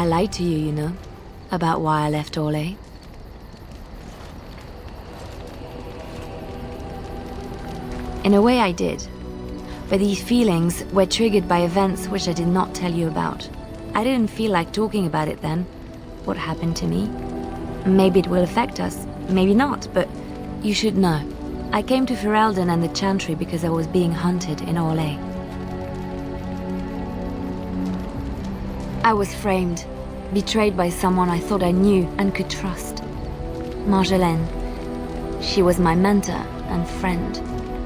I lied to you, you know, about why I left Orlais. In a way I did, but these feelings were triggered by events which I did not tell you about. I didn't feel like talking about it then, what happened to me. Maybe it will affect us, maybe not, but you should know. I came to Ferelden and the Chantry because I was being hunted in Orlais. I was framed, betrayed by someone I thought I knew and could trust. Marjolaine. She was my mentor and friend.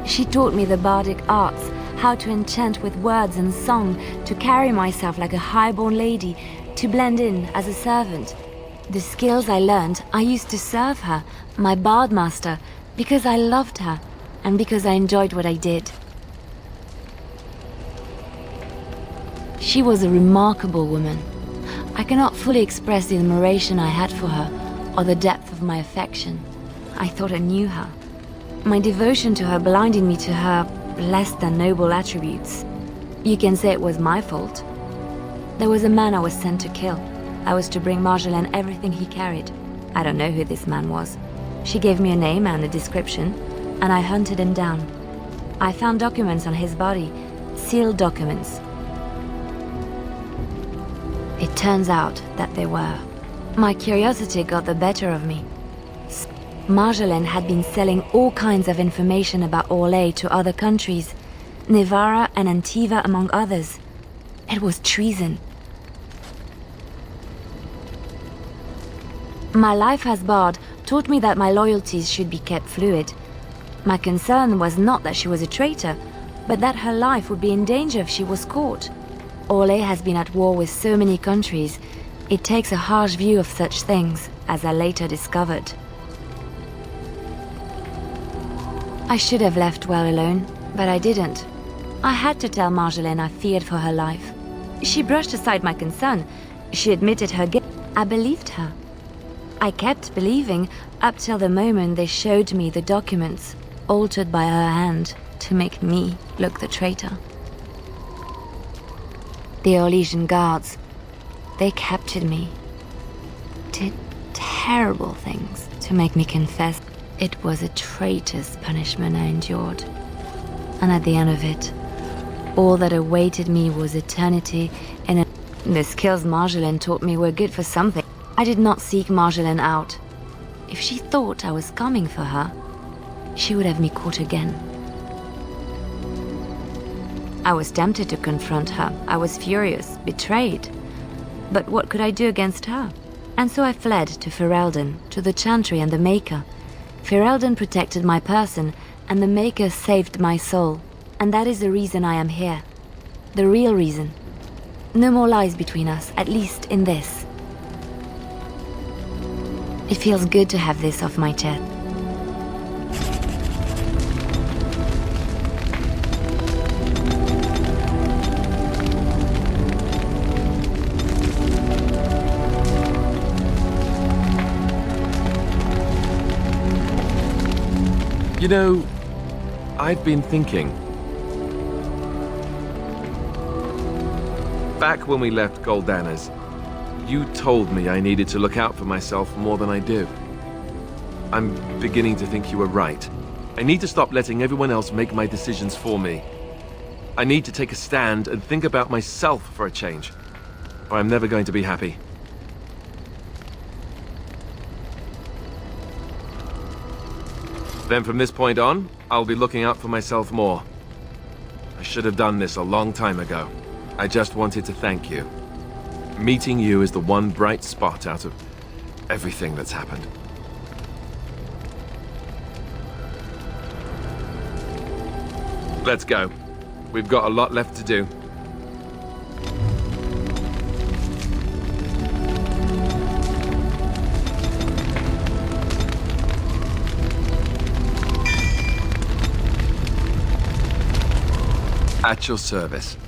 She taught me the bardic arts, how to enchant with words and song, to carry myself like a highborn lady, to blend in as a servant. The skills I learned, I used to serve her, my bard master, because I loved her, and because I enjoyed what I did. She was a remarkable woman. I cannot fully express the admiration I had for her, or the depth of my affection. I thought I knew her. My devotion to her blinded me to her less than noble attributes. You can say it was my fault. There was a man I was sent to kill. I was to bring Marjolaine everything he carried. I don't know who this man was. She gave me a name and a description, and I hunted him down. I found documents on his body, sealed documents. It turns out that they were. My curiosity got the better of me. Marjolaine had been selling all kinds of information about Orlais to other countries, Nevarra and Antiva among others. It was treason. My life as bard taught me that my loyalties should be kept fluid. My concern was not that she was a traitor, but that her life would be in danger if she was caught. Orlais has been at war with so many countries. It takes a harsh view of such things, as I later discovered. I should have left well alone, but I didn't. I had to tell Marjolaine I feared for her life. She brushed aside my concern. She admitted her guilt. I believed her. I kept believing up till the moment they showed me the documents, altered by her hand to make me look the traitor. The Orlesian guards, they captured me, did terrible things to make me confess. It was a traitor's punishment I endured. And at the end of it, all that awaited me was eternity in a... The skills Marjolaine taught me were good for something. I did not seek Marjolaine out. If she thought I was coming for her, she would have me caught again. I was tempted to confront her. I was furious, betrayed. But what could I do against her? And so I fled to Ferelden, to the Chantry and the Maker. Ferelden protected my person, and the Maker saved my soul. And that is the reason I am here. The real reason. No more lies between us, at least in this. It feels good to have this off my chest. You know, I've been thinking. Back when we left Goldanner's, you told me I needed to look out for myself more than I do. I'm beginning to think you were right. I need to stop letting everyone else make my decisions for me. I need to take a stand and think about myself for a change, or I'm never going to be happy. Then from this point on, I'll be looking out for myself more. I should have done this a long time ago. I just wanted to thank you. Meeting you is the one bright spot out of everything that's happened. Let's go. We've got a lot left to do. At your service.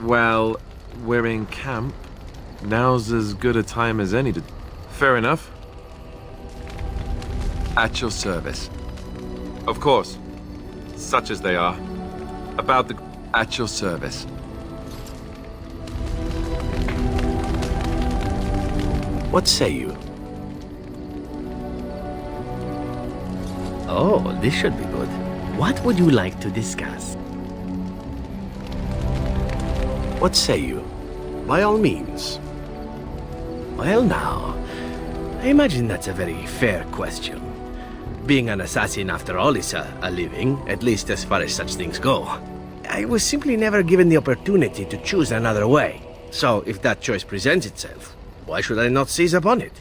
Well, we're in camp. Now's as good a time as any to... Fair enough. At your service. Of course. Such as they are. About the... At your service. What say you? Oh, this should be good. What would you like to discuss? What say you? By all means. Well now, I imagine that's a very fair question. Being an assassin, after all, is a living, at least as far as such things go. I was simply never given the opportunity to choose another way. So, if that choice presents itself, why should I not seize upon it?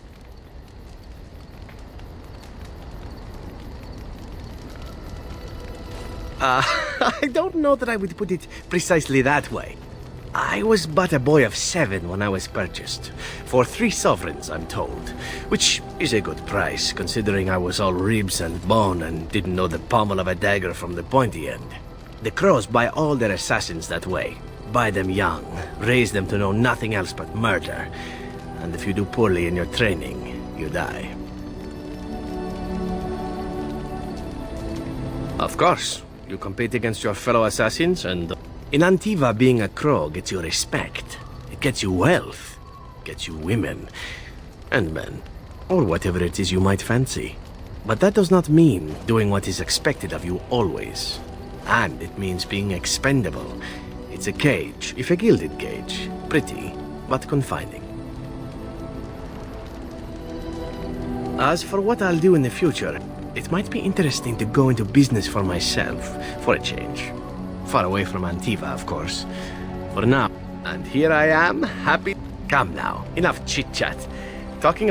I don't know that I would put it precisely that way. I was but a boy of 7 when I was purchased. For 3 sovereigns, I'm told. Which is a good price, considering I was all ribs and bone and didn't know the pommel of a dagger from the pointy end. The Crows buy all their assassins that way. Buy them young, raise them to know nothing else but murder. And if you do poorly in your training, you die. Of course, you compete against your fellow assassins and... In Antiva, being a crow gets you respect. It gets you wealth. Gets you women. And men. Or whatever it is you might fancy. But that does not mean doing what is expected of you always. And it means being expendable. It's a cage, if a gilded cage. Pretty, but confining. As for what I'll do in the future, it might be interesting to go into business for myself, for a change. Far away from Antiva, of course. For now. And here I am, happy... Come now, enough chit-chat. Talking...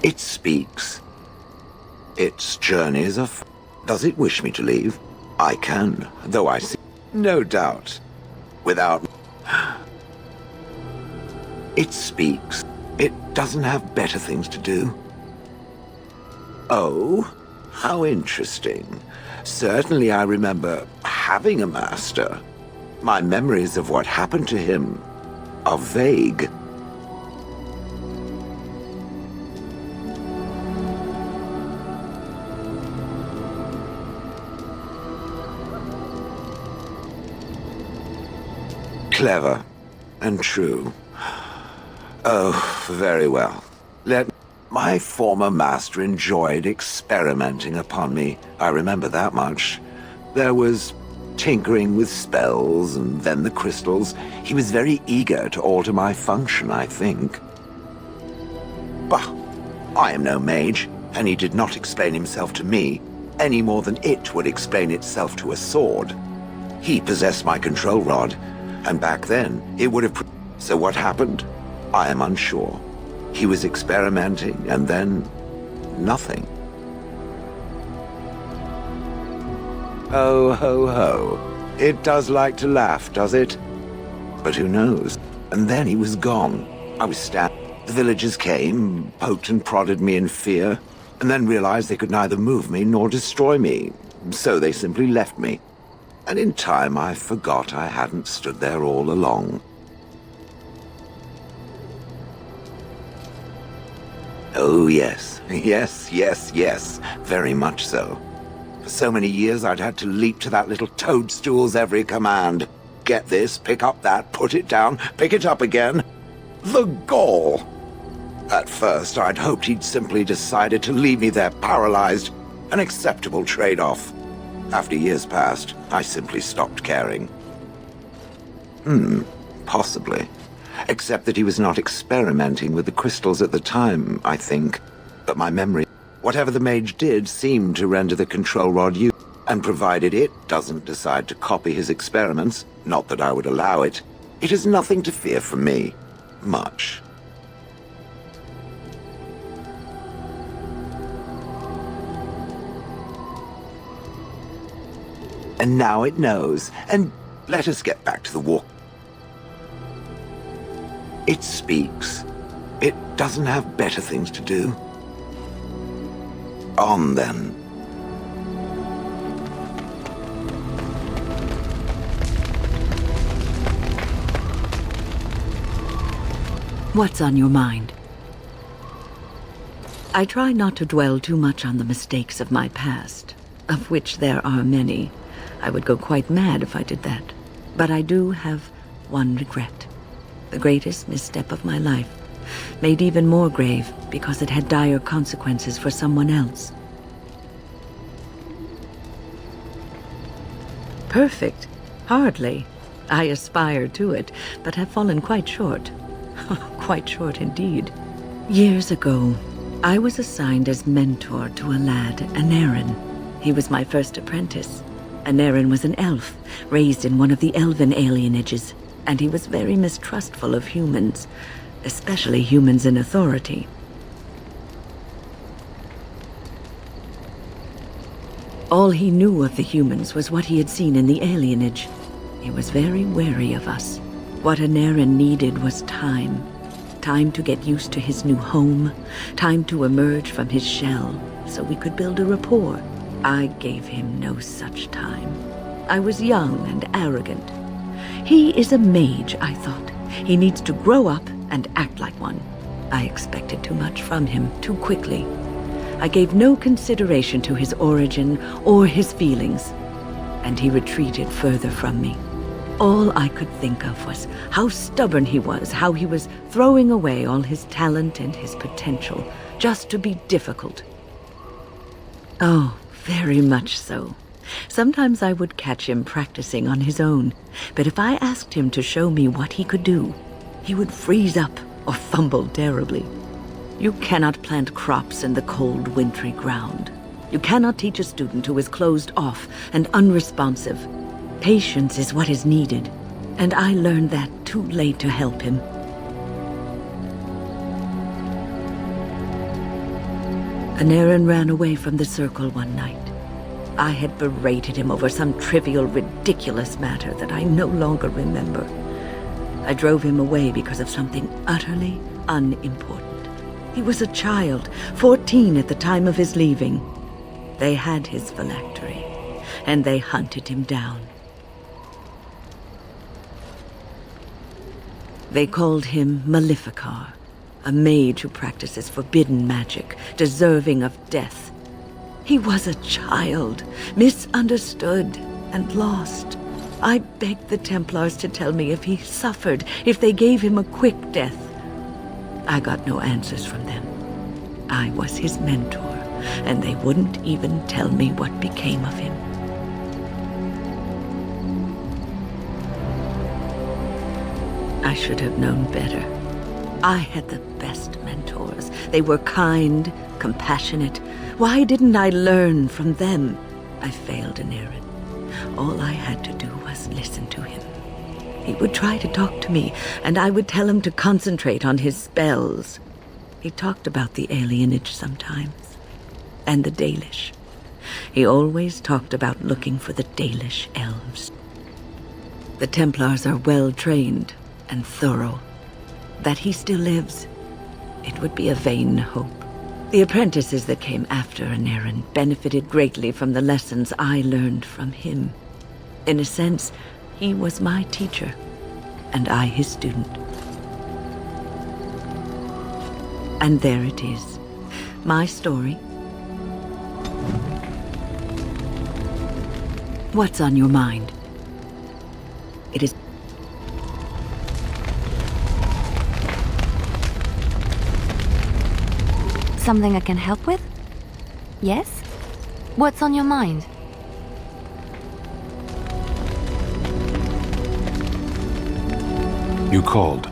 It speaks. Its journeys are... Does it wish me to leave? I can, though I see... No doubt. Without... It speaks. It doesn't have better things to do. Oh, how interesting. Certainly I remember having a master. My memories of what happened to him are vague. Clever and true. Oh, very well. My former master enjoyed experimenting upon me. I remember that much. There was tinkering with spells and then the crystals. He was very eager to alter my function, I think. Bah, I am no mage, and he did not explain himself to me any more than it would explain itself to a sword. He possessed my control rod, and back then, it would have... So what happened? I am unsure. He was experimenting, and then... nothing. Ho, ho, ho. It does like to laugh, does it? But who knows? And then he was gone. I was stabbed. The villagers came, poked and prodded me in fear, and then realized they could neither move me nor destroy me. So they simply left me. And in time, I forgot I hadn't stood there all along. Oh, yes. Yes, yes, yes. Very much so. For so many years, I'd had to leap to that little toadstool's every command. Get this, pick up that, put it down, pick it up again. The gall! At first, I'd hoped he'd simply decided to leave me there paralyzed. An acceptable trade-off. After years passed, I simply stopped caring. Possibly. Except that he was not experimenting with the crystals at the time, I think. But my memory... Whatever the mage did seemed to render the control rod useful. And provided it doesn't decide to copy his experiments, not that I would allow it, it has nothing to fear from me. Much. And now it knows, and let us get back to the walk. It speaks. It doesn't have better things to do. On then. What's on your mind? I try not to dwell too much on the mistakes of my past, of which there are many. I would go quite mad if I did that. But I do have one regret. The greatest misstep of my life, made even more grave because it had dire consequences for someone else. Perfect? Hardly. I aspire to it, but have fallen quite short. Quite short indeed. Years ago, I was assigned as mentor to a lad, Anarin. He was my first apprentice. Anarin was an elf, raised in one of the elven alienages, and he was very mistrustful of humans, especially humans in authority. All he knew of the humans was what he had seen in the alienage. He was very wary of us. What Anarin needed was time. Time to get used to his new home, time to emerge from his shell, so we could build a rapport. I gave him no such time. I was young and arrogant. He is a mage, I thought. He needs to grow up and act like one. I expected too much from him too quickly. I gave no consideration to his origin or his feelings, and he retreated further from me. All I could think of was how stubborn he was, how he was throwing away all his talent and his potential just to be difficult. Oh, very much so. Sometimes I would catch him practicing on his own, but if I asked him to show me what he could do, he would freeze up or fumble terribly. You cannot plant crops in the cold, wintry ground. You cannot teach a student who is closed off and unresponsive. Patience is what is needed, and I learned that too late to help him. Anarin ran away from the circle one night. I had berated him over some trivial, ridiculous matter that I no longer remember. I drove him away because of something utterly unimportant. He was a child, 14 at the time of his leaving. They had his phylactery, and they hunted him down. They called him Maleficar, a mage who practices forbidden magic, deserving of death. He was a child, misunderstood and lost. I begged the Templars to tell me if he suffered, if they gave him a quick death. I got no answers from them. I was his mentor, and they wouldn't even tell me what became of him. I should have known better. I had the best mentors. They were kind, compassionate. Why didn't I learn from them? I failed Anarin. All I had to do was listen to him. He would try to talk to me, and I would tell him to concentrate on his spells. He talked about the alienage sometimes, and the Dalish. He always talked about looking for the Dalish elves. The Templars are well-trained and thorough. That he still lives, it would be a vain hope. The apprentices that came after Anarin benefited greatly from the lessons I learned from him. In a sense, he was my teacher, and I his student. And there it is, my story. What's on your mind? It is... Something I can help with? Yes? What's on your mind? You called.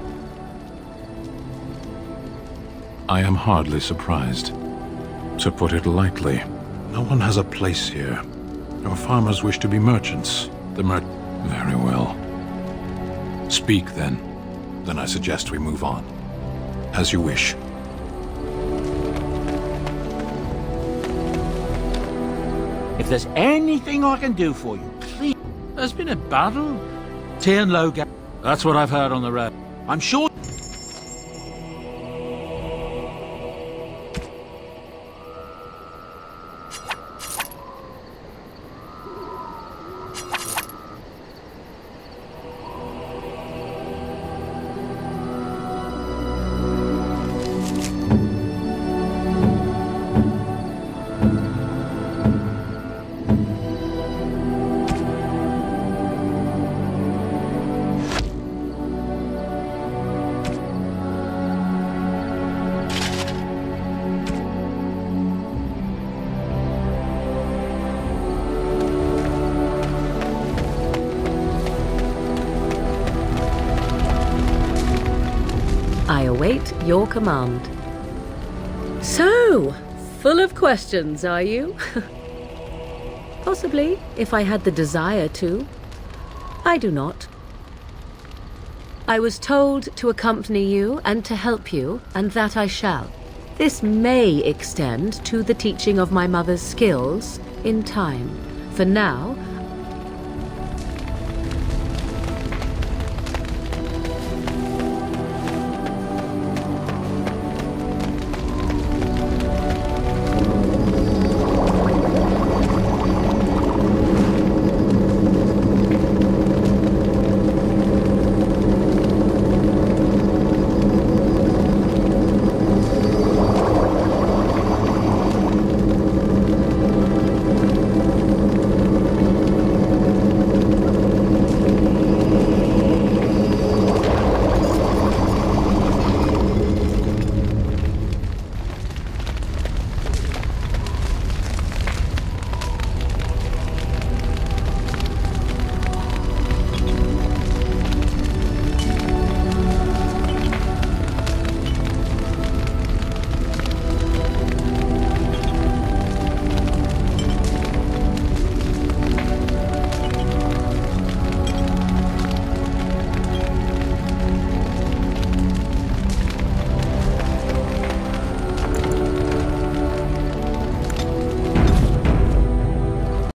I am hardly surprised. To put it lightly, no one has a place here. Our farmers wish to be merchants. Very well. Speak, then. Then I suggest we move on. As you wish. If there's anything I can do for you, please. There's been a battle. Low. That's what I've heard on the road. I'm sure... await your command. So, full of questions, are you? Possibly, if I had the desire to. I do not. I was told to accompany you and to help you, and that I shall. This may extend to the teaching of my mother's skills in time. For now,